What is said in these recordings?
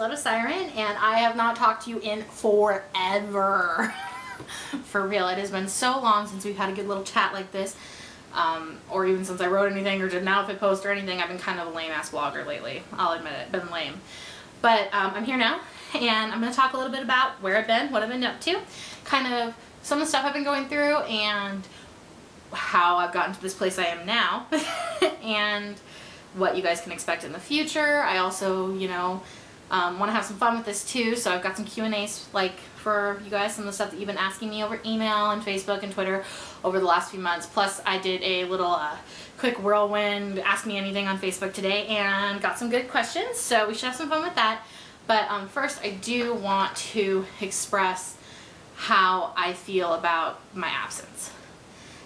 Stiletto Siren, and I have not talked to you in forever. For real, it has been so long since we've had a good little chat like this, or even since I wrote anything or did an outfit post or anything. I've been kind of a lame-ass blogger lately, I'll admit it, been lame. But I'm here now, and I'm going to talk a little bit about where I've been, what I've been up to, kind of some of the stuff I've been going through, and how I've gotten to this place I am now, and what you guys can expect in the future. I also, you know, want to have some fun with this too, so I've got some Q&As like for you guys, some of the stuff that you've been asking me over email and Facebook and Twitter over the last few months. Plus I did a little quick whirlwind Ask Me Anything on Facebook today and got some good questions, so we should have some fun with that. But first I do want to express how I feel about my absence.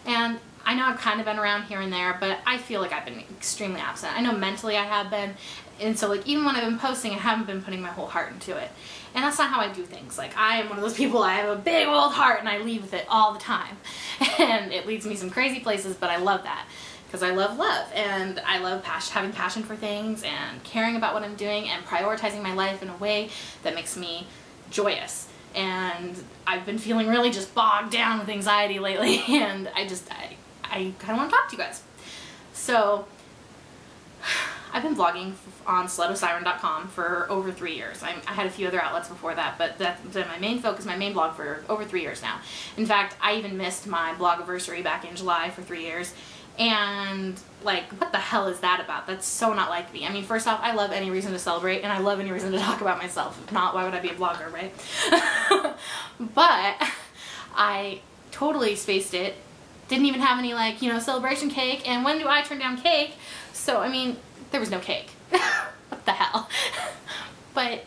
And I know I've kind of been around here and there, but I feel like I've been extremely absent. I know mentally I have been, and so like even when I've been posting, I haven't been putting my whole heart into it. And that's not how I do things. Like, I am one of those people, I have a big old heart and I leave with it all the time. And it leads me some crazy places, but I love that. Because I love love, and I love having passion for things and caring about what I'm doing and prioritizing my life in a way that makes me joyous. And I've been feeling really just bogged down with anxiety lately, and I kind of want to talk to you guys. So I've been blogging on StilettoSiren.com for over 3 years. I had a few other outlets before that, but that's been my main focus, my main blog for over 3 years now. In fact, I even missed my blogiversary back in July for 3 years. And like, what the hell is that about? That's so not like me. I mean, first off, I love any reason to celebrate, and I love any reason to talk about myself. If not, why would I be a blogger, right? But I totally spaced it. Didn't even have any, like, you know, celebration cake. And when do I turn down cake? So, I mean, there was no cake. What the hell? But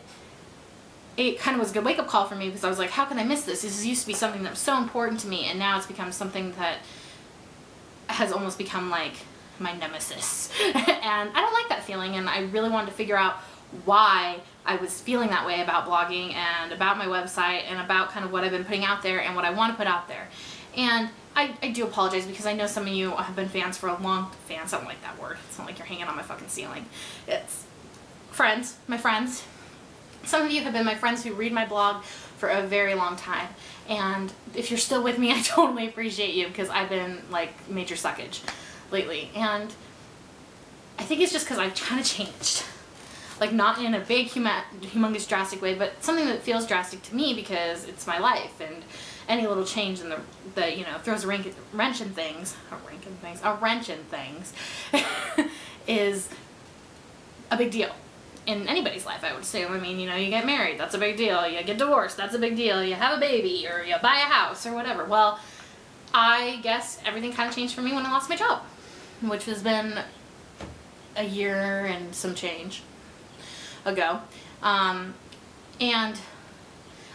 it kind of was a good wake-up call for me, because I was like, how can I miss this? This used to be something that was so important to me, and now it's become something that has almost become like my nemesis. And I don't like that feeling, and I really wanted to figure out why I was feeling that way about blogging and about my website and about kind of what I've been putting out there and what I want to put out there. And I do apologize, because I know some of you have been fans for a long... Fans, I don't like that word. It's not like you're hanging on my fucking ceiling. It's friends, my friends. Some of you have been my friends who read my blog for a very long time. And if you're still with me, I totally appreciate you, because I've been like major suckage lately. And I think it's just because I've kind of changed. Like, not in a big, humongous, drastic way, but something that feels drastic to me because it's my life, and any little change in the you know, throws a wrench in things, is a big deal in anybody's life, I would say. I mean, you know, you get married, that's a big deal. You get divorced, that's a big deal. You have a baby, or you buy a house, or whatever. Well, I guess everything kind of changed for me when I lost my job, which has been a year and some change ago. And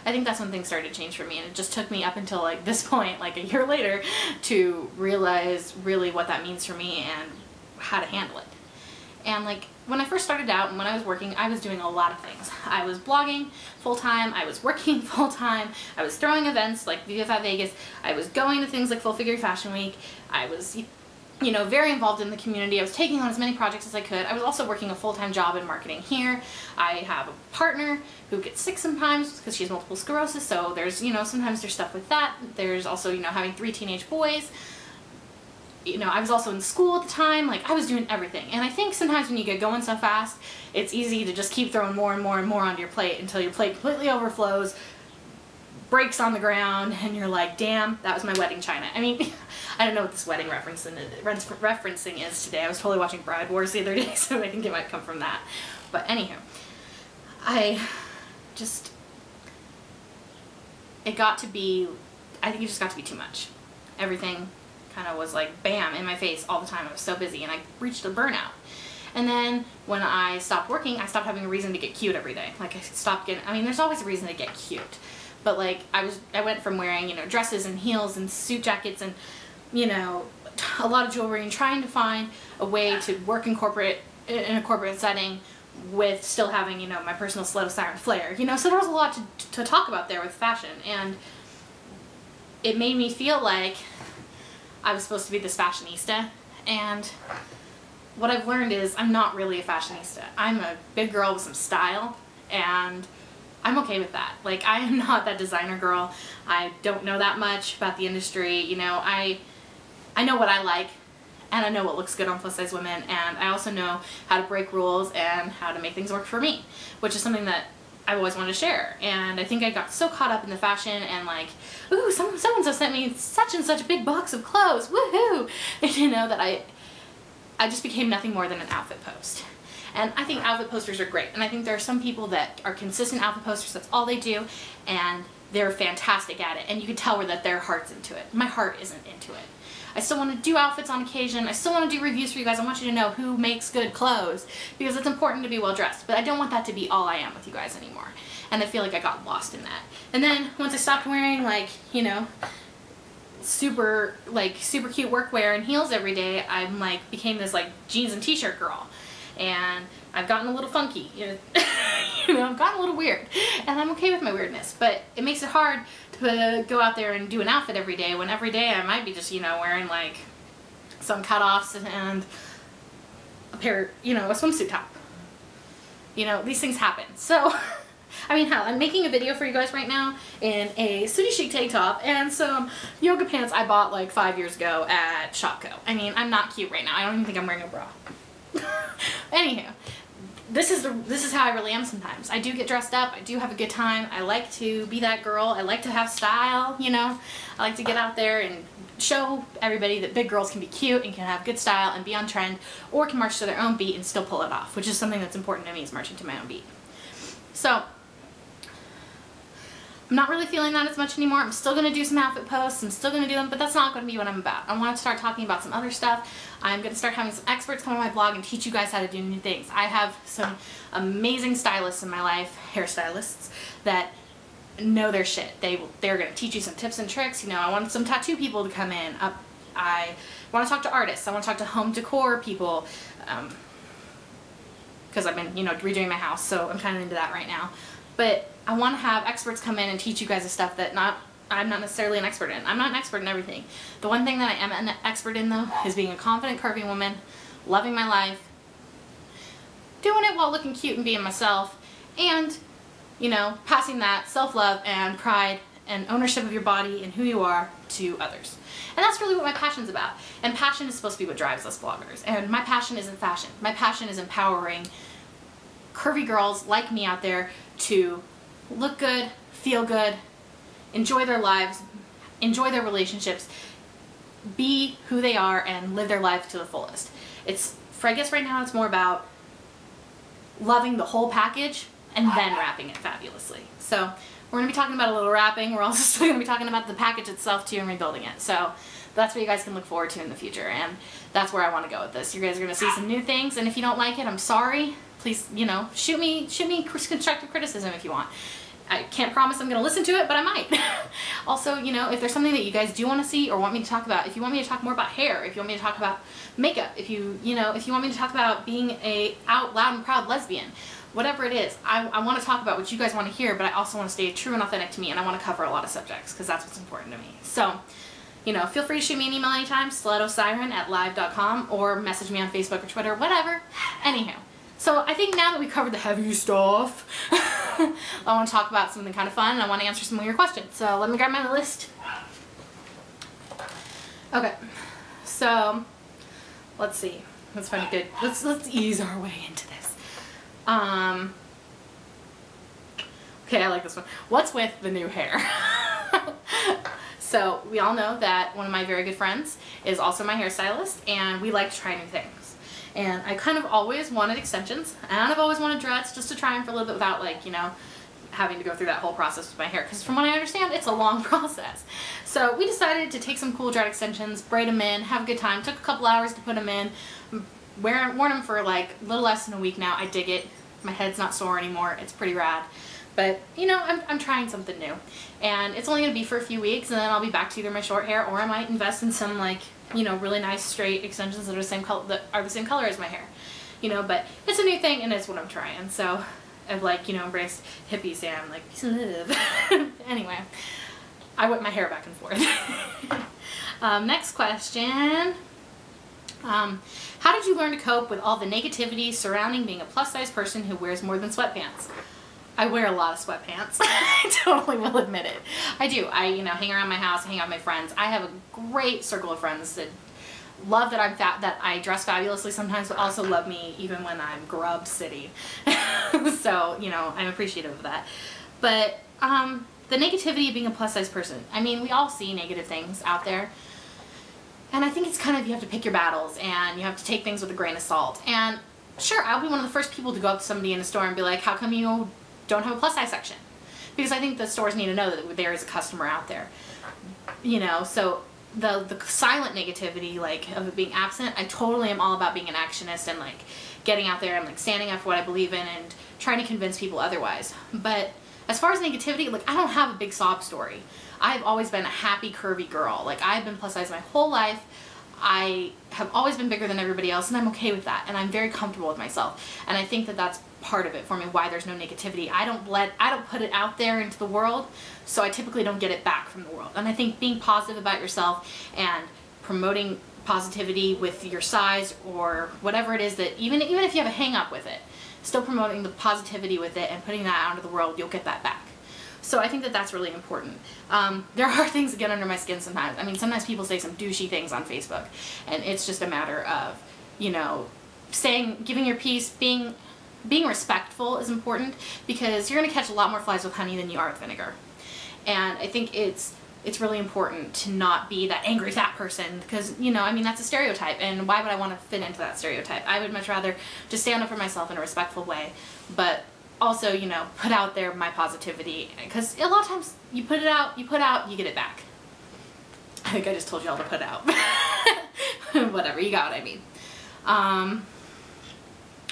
I think that's when things started to change for me, and it just took me up until like this point, like a year later, to realize really what that means for me and how to handle it. And like, when I first started out and when I was working, I was doing a lot of things. I was blogging full-time, I was working full-time, I was throwing events like VFF Vegas, I was going to things like Full Figure Fashion Week, I was, you know, very involved in the community. I was taking on as many projects as I could. I was also working a full-time job in marketing here. I have a partner who gets sick sometimes because she has multiple sclerosis, so there's, you know, sometimes there's stuff with that. There's also, you know, having 3 teenage boys. You know, I was also in school at the time. Like, I was doing everything. And I think sometimes when you get going so fast, it's easy to just keep throwing more and more and more onto your plate until your plate completely overflows, breaks on the ground, and you're like, damn, that was my wedding china. I mean, I don't know what this wedding referencing is today. I was totally watching Bride Wars the other day, so I think it might come from that. But anywho, it got to be, I think it just got to be too much. Everything kind of was like bam in my face all the time. I was so busy, and I reached a burnout. And then when I stopped working, I stopped having a reason to get cute every day. Like, I stopped getting, I mean, there's always a reason to get cute, but like, I went from wearing, you know, dresses and heels and suit jackets and, you know, a lot of jewelry, and trying to find a way to work in a corporate setting with still having, you know, my personal Stiletto Siren flair, you know. So there was a lot to talk about there with fashion, and it made me feel like I was supposed to be this fashionista. And what I've learned is I'm not really a fashionista. I'm a big girl with some style, and I'm okay with that. Like, I am not that designer girl. I don't know that much about the industry. You know, I know what I like, and I know what looks good on plus size women, and I also know how to break rules and how to make things work for me, which is something that I've always wanted to share. And I think I got so caught up in the fashion and like, ooh, so-and-so sent me such and such a big box of clothes, woohoo, you know, that I just became nothing more than an outfit post. And I think outfit posters are great, and I think there are some people that are consistent outfit posters, that's all they do, and they're fantastic at it, and you can tell that their heart's into it. My heart isn't into it. I still want to do outfits on occasion. I still want to do reviews for you guys. I want you to know who makes good clothes, because it's important to be well dressed, but I don't want that to be all I am with you guys anymore. And I feel like I got lost in that. And then once I stopped wearing, like, you know, super cute workwear and heels every day, I'm like became this like jeans and t-shirt girl. And I've gotten a little funky, you know, I've gotten a little weird, and I'm okay with my weirdness, but it makes it hard to go out there and do an outfit every day, when every day I might be just, you know, wearing like some cutoffs and a pair, you know, a swimsuit top. You know, these things happen. So, I mean, hell, I'm making a video for you guys right now in a Sooty Chic tank top and some yoga pants I bought like 5 years ago at Shopko. I mean, I'm not cute right now. I don't even think I'm wearing a bra. Anywho, this is how I really am sometimes. I do get dressed up, I do have a good time, I like to be that girl, I like to have style, you know, I like to get out there and show everybody that big girls can be cute and can have good style and be on trend, or can march to their own beat and still pull it off, which is something that's important to me, is marching to my own beat. So, I'm not really feeling that as much anymore. I'm still going to do some outfit posts, I'm still going to do them, but that's not going to be what I'm about. I want to start talking about some other stuff. I'm going to start having some experts come on my blog and teach you guys how to do new things. I have some amazing stylists in my life, hairstylists, that know their shit. They're going to teach you some tips and tricks. You know, I want some tattoo people to come in. I want to talk to artists. I want to talk to home decor people, because I've been, you know, redoing my house, so I'm kind of into that right now. But I want to have experts come in and teach you guys the stuff that I'm not necessarily an expert in. I'm not an expert in everything. The one thing that I am an expert in, though, is being a confident, curvy woman, loving my life, doing it while looking cute and being myself, and, you know, passing that self-love and pride and ownership of your body and who you are to others. And that's really what my passion's about. And passion is supposed to be what drives us bloggers. And my passion isn't fashion. My passion is empowering curvy girls like me out there to look good, feel good, enjoy their lives, enjoy their relationships, be who they are, and live their life to the fullest. I guess right now it's more about loving the whole package and then wrapping it fabulously. So we're going to be talking about a little wrapping. We're also still going to be talking about the package itself too and rebuilding it. So that's what you guys can look forward to in the future, and that's where I want to go with this. You guys are going to see some new things, and if you don't like it, I'm sorry. Please, you know, shoot me constructive criticism if you want. I can't promise I'm going to listen to it, but I might. Also, you know, if there's something that you guys do want to see or want me to talk about, if you want me to talk more about hair, if you want me to talk about makeup, if you want me to talk about being a out loud and proud lesbian, whatever it is, I want to talk about what you guys want to hear, but I also want to stay true and authentic to me, and I want to cover a lot of subjects because that's what's important to me. So, you know, feel free to shoot me an email anytime, stilettosiren@live.com, or message me on Facebook or Twitter, whatever. Anyhow. So I think now that we covered the heavy stuff, I want to talk about something kind of fun, and I want to answer some of your questions. So let me grab my list. Okay, so let's see. Let's find a good. Let's ease our way into this. Okay, I like this one. What's with the new hair? So we all know that one of my very good friends is also my hairstylist, and we like to try new things. And I kind of always wanted extensions, and I've always wanted dreads, just to try them for a little bit without, like, you know, having to go through that whole process with my hair, because from what I understand, it's a long process. So we decided to take some cool dread extensions, braid them in, have a good time. Took a couple hours to put them in, worn them for like a little less than a week now. I dig it. My head's not sore anymore. It's pretty rad. But, you know, I'm trying something new. And it's only going to be for a few weeks, and then I'll be back to either my short hair, or I might invest in some, like, you know, really nice straight extensions that are the same color as my hair. You know, but it's a new thing, and it's what I'm trying. So I've, like, you know, embraced hippies, and I'm like, peace and love. Anyway, I whip my hair back and forth. Next question. How did you learn to cope with all the negativity surrounding being a plus-size person who wears more than sweatpants? I wear a lot of sweatpants. I totally will admit it. I do. I, you know, hang around my house, hang out with my friends. I have a great circle of friends that love that I'm fat, that I dress fabulously sometimes, but also love me even when I'm grub city. So, you know, I'm appreciative of that. But the negativity of being a plus size person. I mean, we all see negative things out there. And I think it's kind of, you have to pick your battles and you have to take things with a grain of salt. And sure, I'll be one of the first people to go up to somebody in a store and be like, how come you don't have a plus size section? Because I think the stores need to know that there is a customer out there. You know, so the silent negativity, like, of it being absent, I totally am all about being an actionist and, like, getting out there and, like, standing up for what I believe in and trying to convince people otherwise. But as far as negativity, like, I don't have a big sob story. I've always been a happy, curvy girl. Like, I've been plus size my whole life. I have always been bigger than everybody else, and I'm okay with that, and I'm very comfortable with myself. And I think that that's part of it for me, why there's no negativity. I don't put it out there into the world, so I typically don't get it back from the world. And I think being positive about yourself and promoting positivity with your size or whatever it is, that even if you have a hang up with it, still promoting the positivity with it and putting that out into the world, you'll get that back. So I think that that's really important. There are things that get under my skin sometimes. I mean, sometimes people say some douchey things on Facebook, and it's just a matter of, you know, giving your piece, being respectful is important, because you're going to catch a lot more flies with honey than you are with vinegar. And I think it's really important to not be that angry fat person, because, you know, I mean, that's a stereotype, and why would I want to fit into that stereotype? I would much rather just stand up for myself in a respectful way, but also, you know, put out there my positivity, because a lot of times you put out, you get it back. I think I just told you all to put out. Whatever, you got what I mean.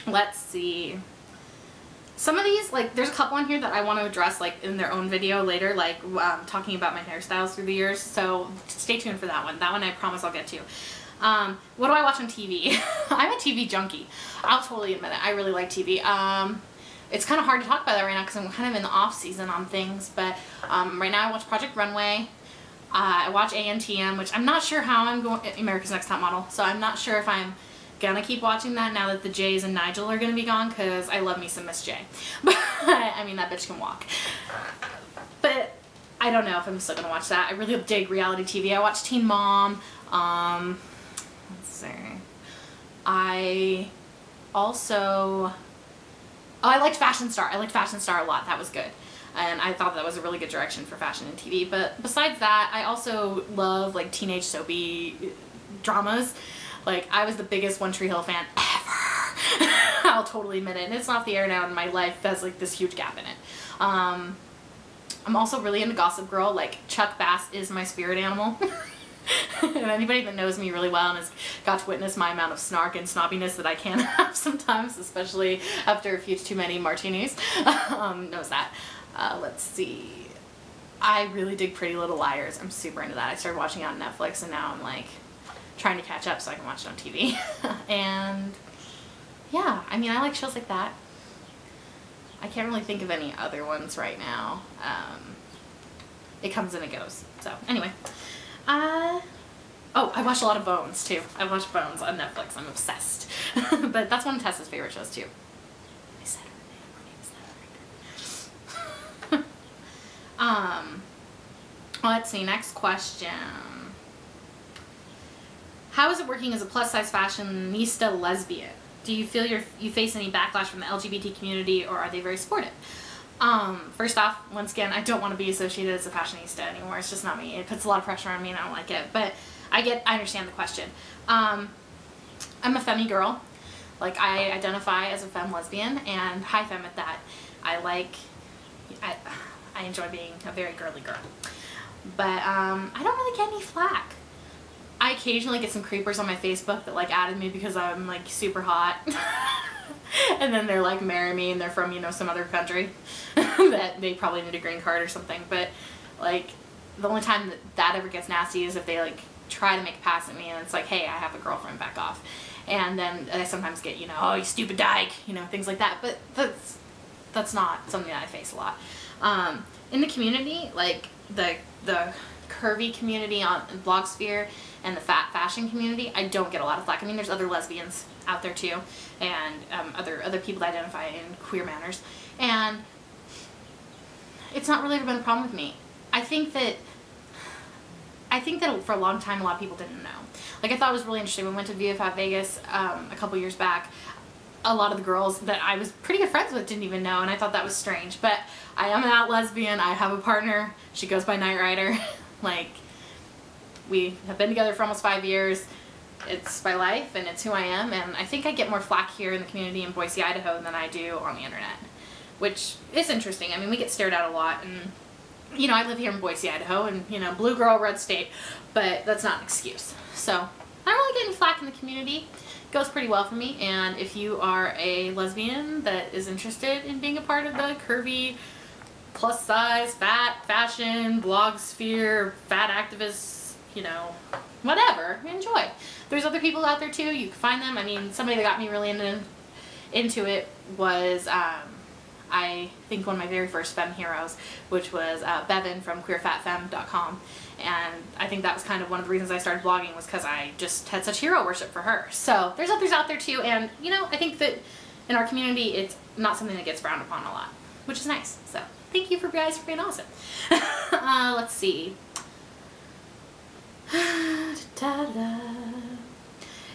Let's see. Some of these, like, there's a couple on here that I want to address, like, in their own video later, like, talking about my hairstyles through the years, so stay tuned for that one. That one I promise I'll get to. What do I watch on TV? I'm a TV junkie. I'll totally admit it. I really like TV. It's kind of hard to talk about that right now because I'm kind of in the off season on things, but right now I watch Project Runway. I watch ANTM, which I'm not sure how I'm going, America's Next Top Model, so I'm not sure if I'm gonna keep watching that now that the Jays and Nigel are gonna be gone, because I love me some Miss J. But I mean, that bitch can walk. But I don't know if I'm still gonna watch that. I really dig reality TV. I watch Teen Mom. Let's see. I also... Oh, I liked Fashion Star. I liked Fashion Star a lot. That was good. And I thought that was a really good direction for fashion and TV. But besides that, I also love, like, teenage soapy dramas. Like, I was the biggest One Tree Hill fan ever. I'll totally admit it. And it's off the air now, and my life has, like, this huge gap in it. I'm also really into Gossip Girl. Like, Chuck Bass is my spirit animal. And anybody that knows me really well and has got to witness my amount of snark and snobbiness that I can have sometimes, especially after a few too many martinis, knows that. Let's see. I really dig Pretty Little Liars. I'm super into that. I started watching it on Netflix, and now I'm, like, trying to catch up so I can watch it on TV. And yeah, I mean, I like shows like that. I can't really think of any other ones right now. It comes and it goes. So anyway. Oh, I watch a lot of Bones, too. I watch Bones on Netflix. I'm obsessed. But that's one of Tessa's favorite shows, too. I said her name. Let's see. Next question. How is it working as a plus-size fashionista lesbian? Do you feel you face any backlash from the LGBT community, or are they very supportive? First off, once again, I don't want to be associated as a fashionista anymore. It's just not me. It puts a lot of pressure on me, and I don't like it. But I understand the question. I'm a femme girl. Like, I identify as a femme lesbian, and high femme at that. I enjoy being a very girly girl. But I don't really get any flack. I occasionally get some creepers on my Facebook that, like, added me because I'm, like, super hot. And then they're like, marry me, and they're from, you know, some other country that they probably need a green card or something. But, like, the only time that ever gets nasty is if they, like, try to make a pass at me, and it's like, hey, I have a girlfriend, back off. And then I sometimes get, you know, oh, you stupid dyke, you know, things like that. But that's not something that I face a lot. In the community, like, the curvy community on Blogsphere and the fat fashion community, I don't get a lot of flack. I mean, there's other lesbians out there too, and other people that identify in queer manners, and it's not really ever been a problem with me. I think that for a long time a lot of people didn't know. Like, I thought it was really interesting when we went to VFF Vegas a couple years back. A lot of the girls that I was pretty good friends with didn't even know, and I thought that was strange. But I am an out lesbian. I have a partner. She goes by Knight Rider. Like, we have been together for almost 5 years. It's my life and it's who I am, and I think I get more flack here in the community in Boise, Idaho than I do on the internet, which is interesting. I mean, we get stared at a lot, and you know, I live here in Boise, Idaho, and you know, blue girl, red state, but that's not an excuse. So I don't really get any flack in the community. It goes pretty well for me, and if you are a lesbian that is interested in being a part of the curvy, plus size, fat, fashion, blog sphere, fat activists, you know, whatever, enjoy. There's other people out there too. You can find them. I mean, somebody that got me really into it was I think one of my very first femme heroes, which was Bevan from queerfatfemme.com, and I think that was kind of one of the reasons I started blogging, was because I just had such hero worship for her. So there's others out there too, and you know, I think that in our community it's not something that gets frowned upon a lot, which is nice. So thank you guys for being awesome. Let's see.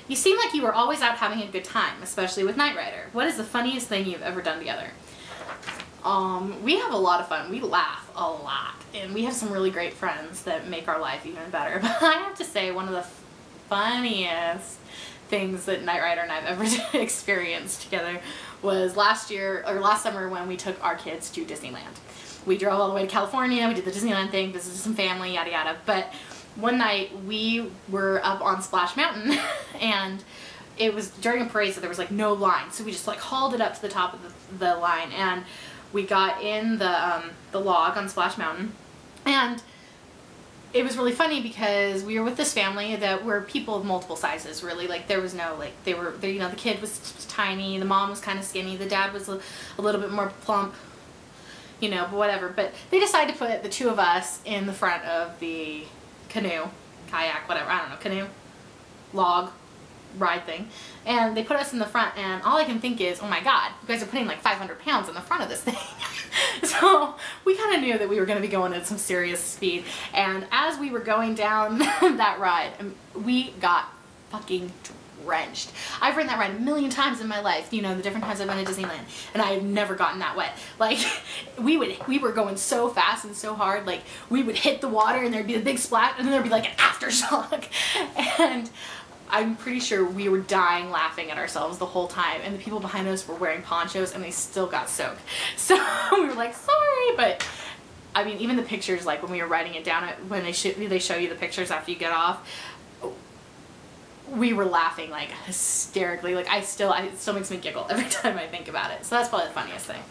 You seem like you were always out having a good time, especially with Knight Rider. What is the funniest thing you've ever done together? We have a lot of fun. We laugh a lot, and we have some really great friends that make our life even better. But I have to say, one of the funniest things that Knight Rider and I've ever experienced together was last summer when we took our kids to Disneyland. We drove all the way to California, we did the Disneyland thing, visited some family, yada yada. But one night we were up on Splash Mountain and it was during a parade, so there was like no line, so we just like hauled it up to the top of the line, and we got in the log on Splash Mountain, and it was really funny because we were with this family that were people of multiple sizes, really. Like, there was no, like, you know, the kid was tiny, the mom was kind of skinny, the dad was a little bit more plump, you know, but whatever. But they decided to put the two of us in the front of the canoe, kayak, whatever, I don't know, canoe, log, ride thing, and they put us in the front, and all I can think is, oh my god, you guys are putting like 500 pounds in the front of this thing. So we kind of knew that we were going to be going at some serious speed, and as we were going down that ride, we got fucking drenched. I've ridden that ride a million times in my life, you know, the different times I've been to Disneyland, and I have never gotten that wet. Like, we were going so fast and so hard, like, we would hit the water and there'd be a big splash, and then there'd be like an aftershock, and I'm pretty sure we were dying laughing at ourselves the whole time, and the people behind us were wearing ponchos and they still got soaked. So we were like, sorry, but I mean, even the pictures, like when we were writing it down, when they show you the pictures after you get off, we were laughing like hysterically. Like, it still makes me giggle every time I think about it. So that's probably the funniest thing.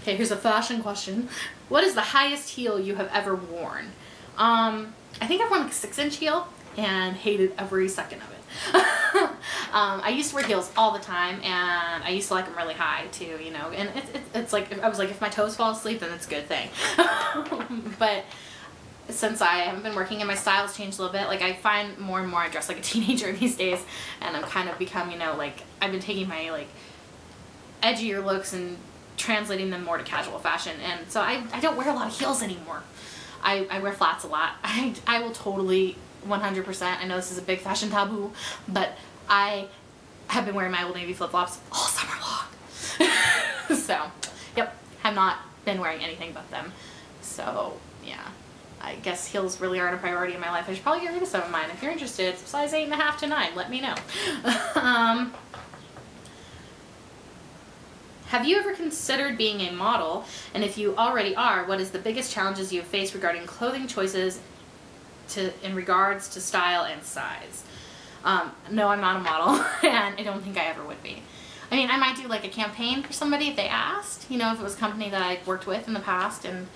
Okay, here's a fashion question. What is the highest heel you have ever worn? I think I've worn like a 6-inch heel and hated every second of it. I used to wear heels all the time, and I used to like them really high too, you know, and it's like, I was like, if my toes fall asleep, then it's a good thing. But since I haven't been working and my style's changed a little bit, like, I find more and more I dress like a teenager these days, and I'm kind of become, you know, like, I've been taking my like edgier looks and translating them more to casual fashion, and so I don't wear a lot of heels anymore. I wear flats a lot. I will totally 100%, I know this is a big fashion taboo, but I have been wearing my Old Navy flip-flops all summer long. So, yep, have not been wearing anything but them. So, yeah, I guess heels really aren't a priority in my life. I should probably get rid of some of mine. If you're interested, size 8.5 to 9, let me know. Have you ever considered being a model? And if you already are, what is the biggest challenges you have faced regarding clothing choices in regards to style and size? No, I'm not a model, and I don't think I ever would be. I mean, I might do like a campaign for somebody if they asked, you know, if it was a company that I worked with in the past, and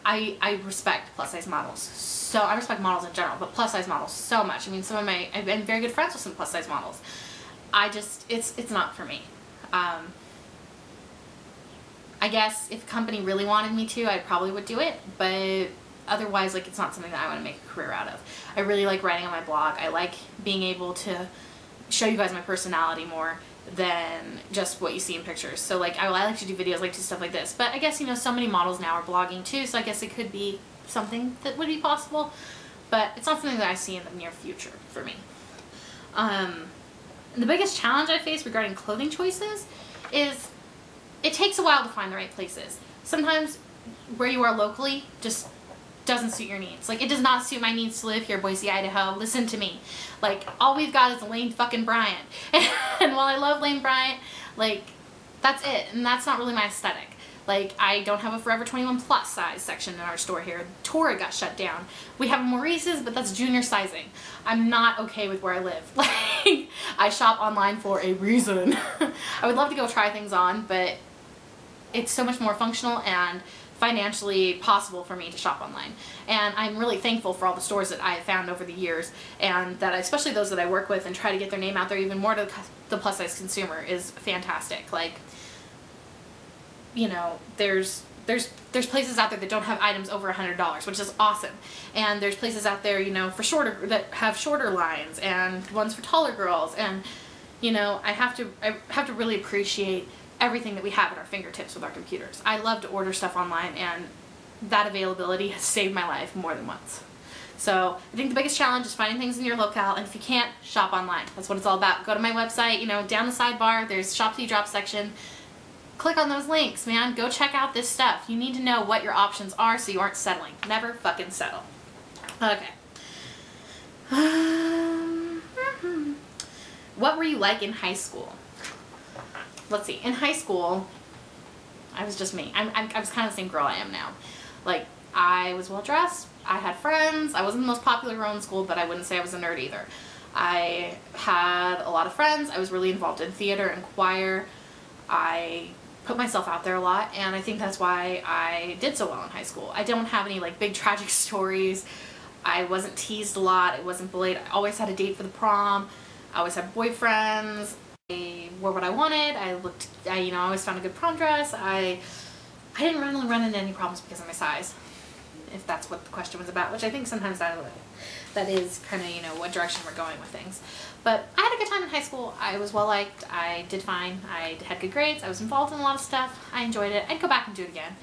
I respect plus size models. So I respect models in general, but plus size models so much. I mean, I've been very good friends with some plus size models. It's not for me. I guess if a company really wanted me to, I probably would do it, but otherwise, like, it's not something that I want to make a career out of. I really like writing on my blog. I like being able to show you guys my personality more, than just what you see in pictures. So like I like to do videos, like to stuff like this, but I guess, you know, so many models now are blogging too, so I guess it could be something that would be possible, but it's not something that I see in the near future for me. The biggest challenge I face regarding clothing choices is it takes a while to find the right places. Sometimes where you are locally just doesn't suit your needs. Like, it does not suit my needs to live here, Boise, Idaho. Listen to me. Like, all we've got is Lane fucking Bryant. And while I love Lane Bryant, like, that's it. And that's not really my aesthetic. Like, I don't have a Forever 21 plus size section in our store here. Torrid got shut down. We have Maurice's, but that's junior sizing. I'm not okay with where I live. Like, I shop online for a reason. I would love to go try things on, but it's so much more functional and financially possible for me to shop online. And I'm really thankful for all the stores that I have found over the years, and that especially those that I work with and try to get their name out there even more to the plus size consumer is fantastic. Like, you know, there's places out there that don't have items over $100, which is awesome. And there's places out there, you know, for shorter, that have shorter lines, and ones for taller girls. And, you know, I have to really appreciate everything that we have at our fingertips with our computers. I love to order stuff online, and that availability has saved my life more than once. So I think the biggest challenge is finding things in your locale, and if you can't, shop online. That's what it's all about. Go to my website, you know, down the sidebar, there's Shop Till You Drop section. Click on those links, man. Go check out this stuff. You need to know what your options are so you aren't settling. Never fucking settle. Okay. What were you like in high school? Let's see. In high school, I was just me. I was kind of the same girl I am now. Like, I was well dressed. I had friends. I wasn't the most popular girl in school, but I wouldn't say I was a nerd either. I had a lot of friends. I was really involved in theater and choir. I put myself out there a lot, and I think that's why I did so well in high school. I don't have any like big tragic stories. I wasn't teased a lot. I wasn't bullied. I always had a date for the prom. I always had boyfriends. I wore what I wanted. I always found a good prom dress. I didn't really run into any problems because of my size, if that's what the question was about, which I think sometimes that is kind of, you know, what direction we're going with things. But I had a good time in high school. I was well liked. I did fine. I had good grades. I was involved in a lot of stuff. I enjoyed it. I'd go back and do it again.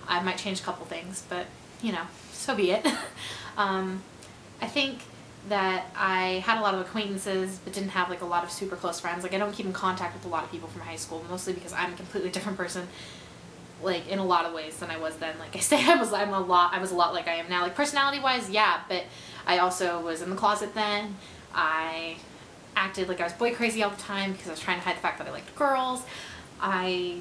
I might change a couple things, but, you know, so be it. I think that I had a lot of acquaintances but didn't have like a lot of super close friends. Like, I don't keep in contact with a lot of people from high school, mostly because I'm a completely different person, like, in a lot of ways than I was then. Like I say, I was a lot like I am now. Like, personality wise, yeah, but I also was in the closet then. I acted like I was boy crazy all the time because I was trying to hide the fact that I liked girls. I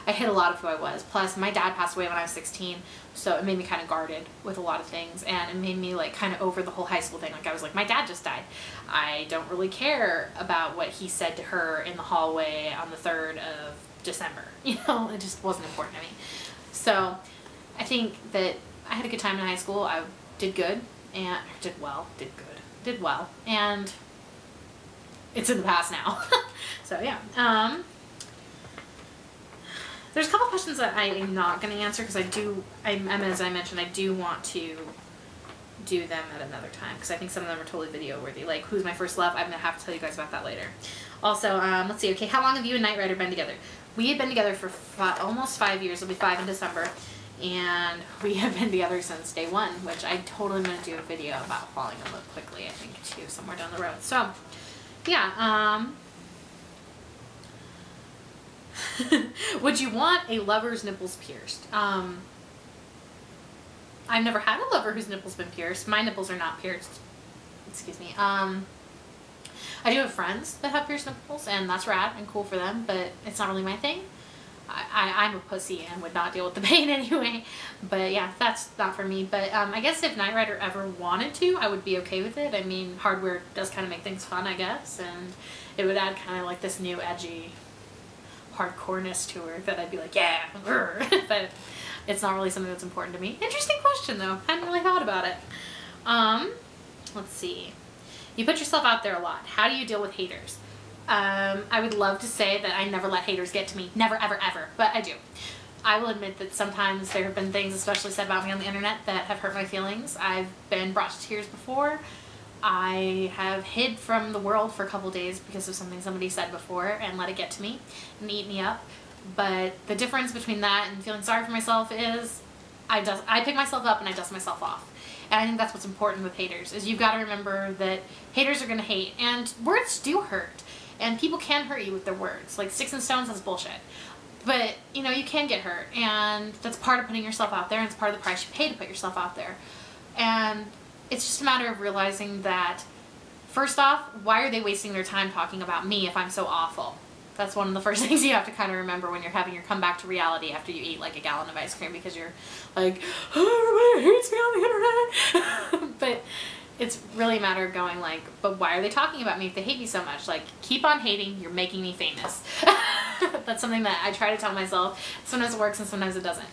hid a lot of who I was. Plus, my dad passed away when I was 16, so it made me kind of guarded with a lot of things, and it made me like kind of over the whole high school thing. Like, I was like, my dad just died. I don't really care about what he said to her in the hallway on the 3rd of December. You know, it just wasn't important to me. So I think that I had a good time in high school. I did good, and did well, and it's in the past now. So yeah. There's a couple questions that I am not going to answer because as I mentioned, I do want to do them at another time because I think some of them are totally video worthy. Like, who's my first love? I'm going to have to tell you guys about that later. Also, let's see. Okay, how long have you and Knight Rider been together? We have been together for almost 5 years. It'll be 5 in December. And we have been together since day one, which I totally am going to do a video about falling in love quickly, I think, too, somewhere down the road. So, yeah, would you want a lover's nipples pierced? I've never had a lover whose nipples been pierced. My nipples are not pierced. Excuse me. I do have friends that have pierced nipples, and that's rad and cool for them, but it's not really my thing. I'm a pussy and would not deal with the pain anyway. But yeah, that's not for me. But I guess if Knight Rider ever wanted to, I would be okay with it. I mean, hardware does kind of make things fun, I guess, and it would add kind of like this new edgy hardcoreness to her that I'd be like, yeah, but it's not really something that's important to me. Interesting question though. I hadn't really thought about it. Let's see. You put yourself out there a lot. How do you deal with haters? I would love to say that I never let haters get to me. Never, ever, ever. But I do. I will admit that sometimes there have been things, especially said about me on the internet, that have hurt my feelings. I've been brought to tears before. I have hid from the world for a couple days because of something somebody said before and let it get to me and eat me up. But the difference between that and feeling sorry for myself is I pick myself up and I dust myself off. And I think that's what's important with haters, is you've got to remember that haters are going to hate, and words do hurt, and people can hurt you with their words. Like, sticks and stones, that's bullshit. But, you know, you can get hurt, and that's part of putting yourself out there, and it's part of the price you pay to put yourself out there. And it's just a matter of realizing that, first off, why are they wasting their time talking about me if I'm so awful? That's one of the first things you have to kind of remember when you're having your comeback to reality after you eat like a gallon of ice cream, because you're like, oh, everybody hates me on the internet. But it's really a matter of going like, but why are they talking about me if they hate me so much? Like, keep on hating, you're making me famous. That's something that I try to tell myself. Sometimes it works and sometimes it doesn't.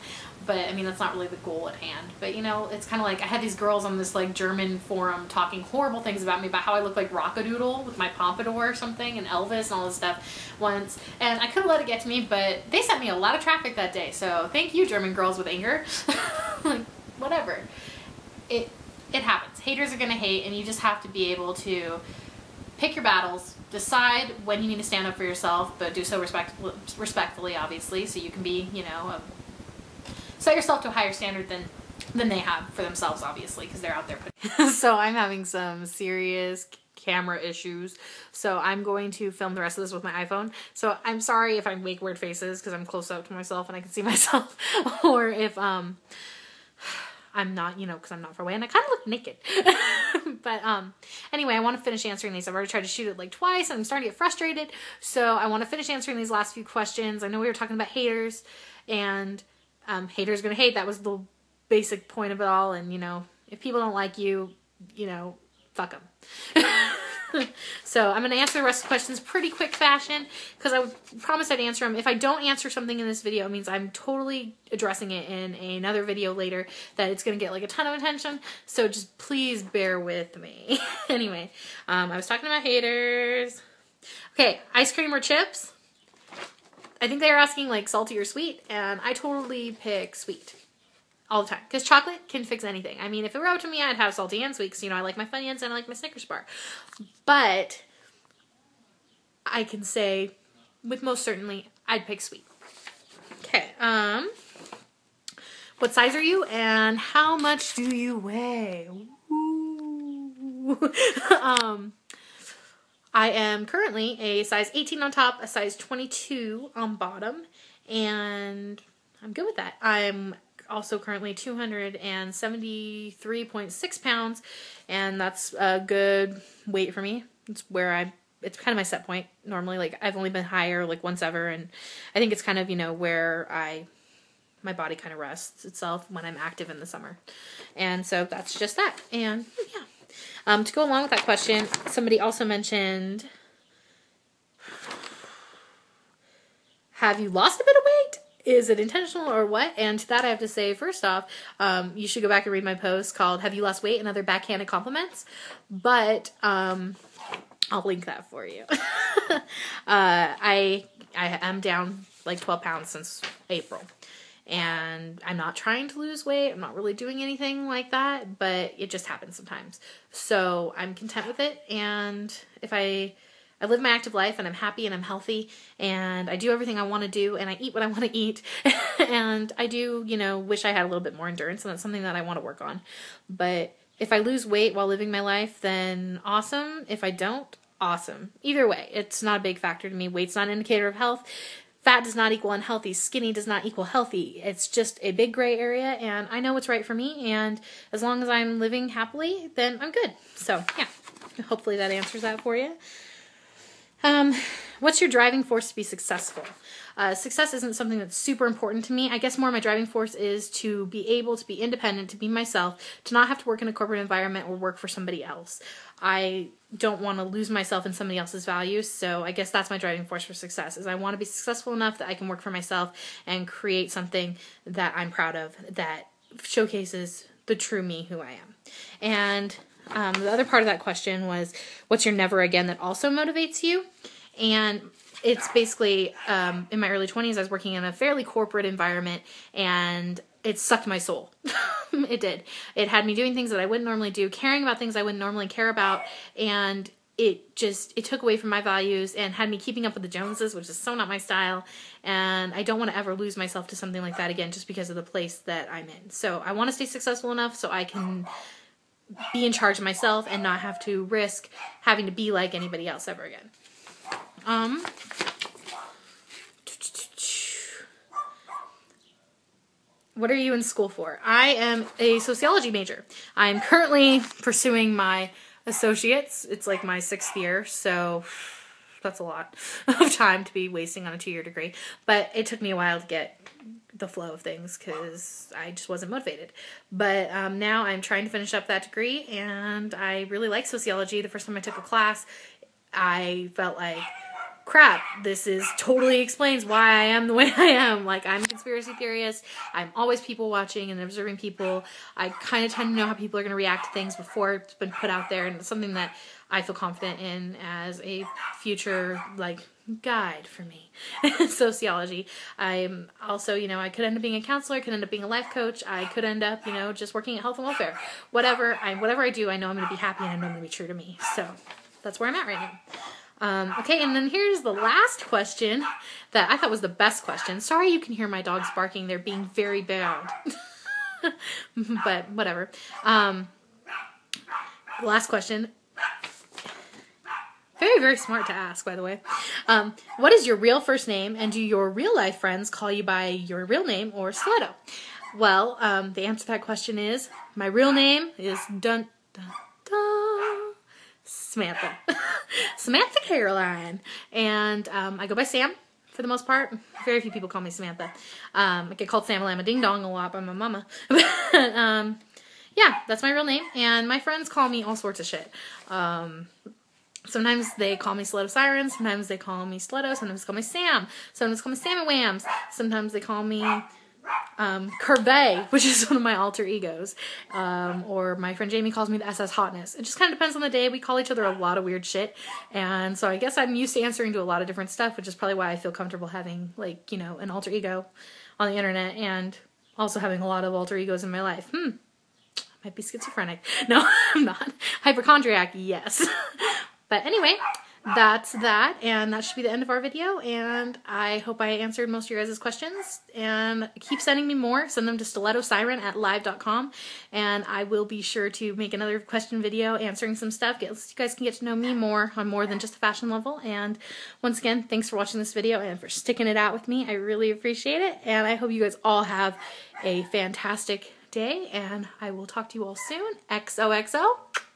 But I mean, that's not really the goal at hand. But you know, it's kind of like I had these girls on this like German forum talking horrible things about me, about how I look like Rockadoodle with my pompadour or something, and Elvis and all this stuff once. And I could have let it get to me, but they sent me a lot of traffic that day. So thank you, German girls with anger. Like, whatever. It happens. Haters are gonna hate, and you just have to be able to pick your battles, decide when you need to stand up for yourself, but do so respectfully, obviously, so you can be, you know, set yourself to a higher standard than they have for themselves, obviously, because they're out there putting. So I'm having some serious camera issues, so I'm going to film the rest of this with my iPhone. So I'm sorry if I make weird faces because I'm close up to myself and I can see myself, or if I'm not, you know, because I'm not far away and I kind of look naked. But anyway, I want to finish answering these. I've already tried to shoot it like twice and I'm starting to get frustrated, so I want to finish answering these last few questions. I know we were talking about haters, and haters gonna hate. That was the basic point of it all. And, you know, if people don't like you, you know, fuck them. So I'm gonna answer the rest of the questions pretty quick fashion, because I promised I'd answer them. If I don't answer something in this video, it means I'm totally addressing it in another video later that it's gonna get like a ton of attention. So just please bear with me. Anyway, I was talking about haters. Okay, ice cream or chips? I think they were asking like salty or sweet, and I totally pick sweet all the time, because chocolate can fix anything. I mean, if it were up to me, I'd have salty and sweet, because, you know, I like my Funyuns and I like my Snickers bar. But I can say with most certainty, I'd pick sweet. Okay, what size are you and how much do you weigh? Ooh. I am currently a size 18 on top, a size 22 on bottom, and I'm good with that. I'm also currently 273.6 pounds, and that's a good weight for me. It's where it's kind of my set point normally. Like, I've only been higher like once ever, and I think it's kind of, you know, where my body kind of rests itself when I'm active in the summer. And so that's just that. And yeah. To go along with that question, somebody also mentioned, have you lost a bit of weight? Is it intentional or what? And to that I have to say, first off, you should go back and read my post called Have You Lost Weight and Other Backhanded Compliments? But I'll link that for you. I am down like 12 pounds since April. And I'm not trying to lose weight. I'm not really doing anything like that, but it just happens sometimes. So I'm content with it. And if I live my active life and I'm happy and I'm healthy and I do everything I want to do and I eat what I want to eat, and I do, you know, wish I had a little bit more endurance, and that's something that I want to work on. But if I lose weight while living my life, then awesome. If I don't, awesome. Either way, it's not a big factor to me. Weight's not an indicator of health. Fat does not equal unhealthy. Skinny does not equal healthy. It's just a big gray area, and I know what's right for me, and as long as I'm living happily, then I'm good. So, yeah. Hopefully that answers that for you. What's your driving force to be successful? Success isn't something that's super important to me. I guess more my driving force is to be able to be independent, to be myself, to not have to work in a corporate environment or work for somebody else. I don't want to lose myself in somebody else's values, so I guess that's my driving force for success, is I want to be successful enough that I can work for myself and create something that I'm proud of, that showcases the true me, who I am. And the other part of that question was, what's your never again that also motivates you? And it's basically, in my early 20s, I was working in a fairly corporate environment, and it sucked my soul. It did. It had me doing things that I wouldn't normally do, caring about things I wouldn't normally care about, and it took away from my values and had me keeping up with the Joneses, which is so not my style, and I don't want to ever lose myself to something like that again just because of the place that I'm in. So I want to stay successful enough so I can be in charge of myself and not have to risk having to be like anybody else ever again. What are you in school for? I am a sociology major. I'm currently pursuing my associates. It's like my 6th year, so that's a lot of time to be wasting on a 2-year degree. But it took me a while to get the flow of things because I just wasn't motivated. But now I'm trying to finish up that degree, and I really like sociology. The first time I took a class, I felt like, crap, this totally explains why I am the way I am. Like, I'm a conspiracy theorist. I'm always people watching and observing people. I kind of tend to know how people are going to react to things before it's been put out there, and it's something that I feel confident in as a future, like, guide for me. Sociology. I'm also, I could end up being a counselor, I could end up being a life coach, I could end up, just working at health and welfare. Whatever I do, I know I'm going to be happy and I know I'm going to be true to me. So that's where I'm at right now. Okay, and then here's the last question that I thought was the best question. Sorry you can hear my dogs barking. They're being very bad. But whatever. The last question. Very, very smart to ask, by the way. What is your real first name, and do your real life friends call you by your real name or Stiletto? Well, the answer to that question is, my real name is Samantha. Samantha Caroline. And I go by Sam for the most part. Very few people call me Samantha. I get called Sam-a-Lama Ding Dong a lot by my mama. But yeah, that's my real name. And my friends call me all sorts of shit. Sometimes they call me Stiletto Siren. Sometimes they call me Stiletto. Sometimes they call me Sam. Sometimes they call me Sam and Whams. Sometimes they call me Curvey, which is one of my alter egos. Or my friend Jamie calls me the SS Hotness. It just kind of depends on the day. We call each other a lot of weird shit. And so I guess I'm used to answering to a lot of different stuff, which is probably why I feel comfortable having, like, an alter ego on the internet and also having a lot of alter egos in my life. I might be schizophrenic. No, I'm not. Hypochondriac, yes. But anyway, that's that, and that should be the end of our video, and I hope I answered most of your guys' questions, and keep sending me more. Send them to stilettosiren@live.com, and I will be sure to make another question video answering some stuff, so you guys can get to know me more on more than just the fashion level. And once again, thanks for watching this video and for sticking it out with me. I really appreciate it, and I hope you guys all have a fantastic day, and I will talk to you all soon. XOXO.